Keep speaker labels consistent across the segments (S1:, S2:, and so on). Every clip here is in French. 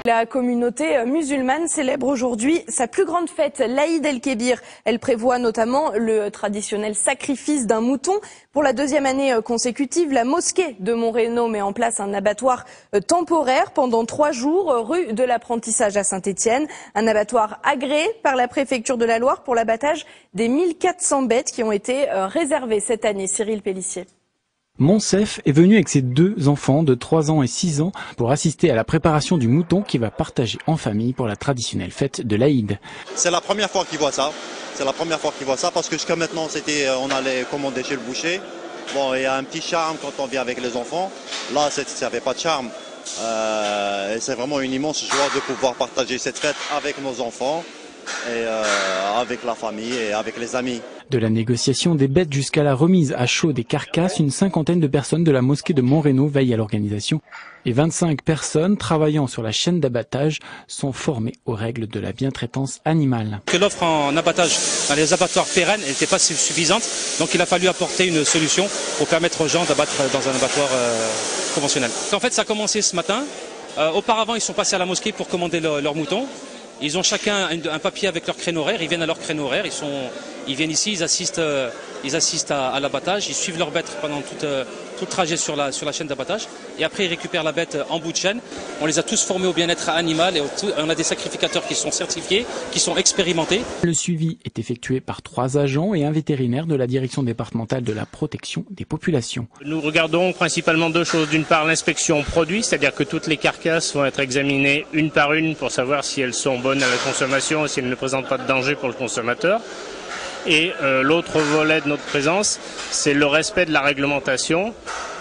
S1: La communauté musulmane célèbre aujourd'hui sa plus grande fête, l'Aïd el-Kébir. Elle prévoit notamment le traditionnel sacrifice d'un mouton. Pour la deuxième année consécutive, la mosquée de Montreno met en place un abattoir temporaire pendant 3 jours, rue de l'Apprentissage à Saint-Étienne. Un abattoir agréé par la préfecture de la Loire pour l'abattage des 1400 bêtes qui ont été réservées cette année. Cyril Pellissier.
S2: Monsef est venu avec ses 2 enfants de 3 ans et 6 ans pour assister à la préparation du mouton qu'il va partager en famille pour la traditionnelle fête de l'Aïd.
S3: C'est la première fois qu'ils voient ça. C'est la première fois qu'ils voient ça parce que jusqu'à maintenant, on allait commander chez le boucher. Bon, il y a un petit charme quand on vient avec les enfants. Là, ça n'avait pas de charme. Et c'est vraiment une immense joie de pouvoir partager cette fête avec nos enfants et avec la famille et avec les amis.
S2: De la négociation des bêtes jusqu'à la remise à chaud des carcasses, une cinquantaine de personnes de la mosquée de Montreno veillent à l'organisation et 25 personnes travaillant sur la chaîne d'abattage sont formées aux règles de la bientraitance animale.
S4: Que l'offre en abattage dans les abattoirs pérennes n'était pas suffisante, donc il a fallu apporter une solution pour permettre aux gens d'abattre dans un abattoir conventionnel. En fait, ça a commencé ce matin. Auparavant, ils sont passés à la mosquée pour commander leurs moutons. Ils ont chacun un papier avec leur créneau horaire, ils viennent à leur créneau horaire, ils viennent ici, ils assistent à l'abattage, ils suivent leur bête pendant tout le trajet sur la chaîne d'abattage et après ils récupèrent la bête en bout de chaîne. On les a tous formés au bien-être animal et on a des sacrificateurs qui sont certifiés, qui sont expérimentés.
S2: Le suivi est effectué par 3 agents et un vétérinaire de la direction départementale de la protection des populations.
S5: Nous regardons principalement 2 choses. D'une part, l'inspection produit, c'est-à-dire que toutes les carcasses vont être examinées une par une pour savoir si elles sont bonnes à la consommation et si elles ne présentent pas de danger pour le consommateur. Et l'autre volet de notre présence, c'est le respect de la réglementation,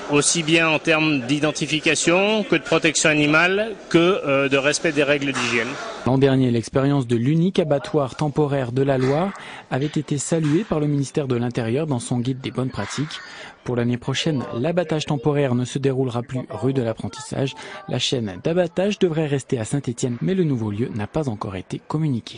S5: aussi bien en termes d'identification que de protection animale, que de respect des règles d'hygiène.
S2: L'an dernier, l'expérience de l'unique abattoir temporaire de la Loire avait été saluée par le ministère de l'Intérieur dans son guide des bonnes pratiques. Pour l'année prochaine, l'abattage temporaire ne se déroulera plus rue de l'Apprentissage. La chaîne d'abattage devrait rester à Saint-Étienne, mais le nouveau lieu n'a pas encore été communiqué.